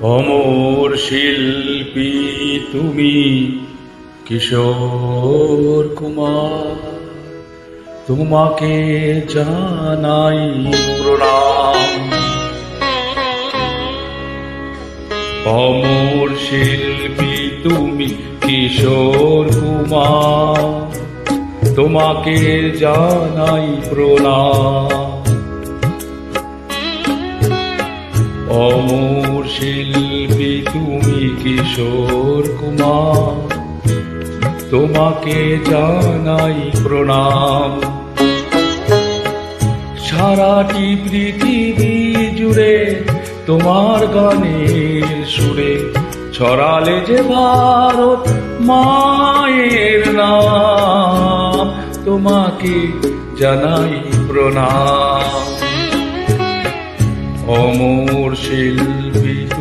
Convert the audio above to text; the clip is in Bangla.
অমর শিল্পী তুমি কিশোর কুমার, তোমাকে জানাই প্রণাম। অমর শিল্পী তুমি কিশোর কুমার, তোমাকে জানাই প্রণাম। অমর শিল্পী তুমি কিশোর কুমার, তোমাকে জানাই প্রণাম। সারাটি পৃথিবী জুড়ে তোমার গানের সুরে ছড়ালে যে ভারত মায়ের নাম, তোমাকে জানাই প্রণাম। অমর শিল্পী।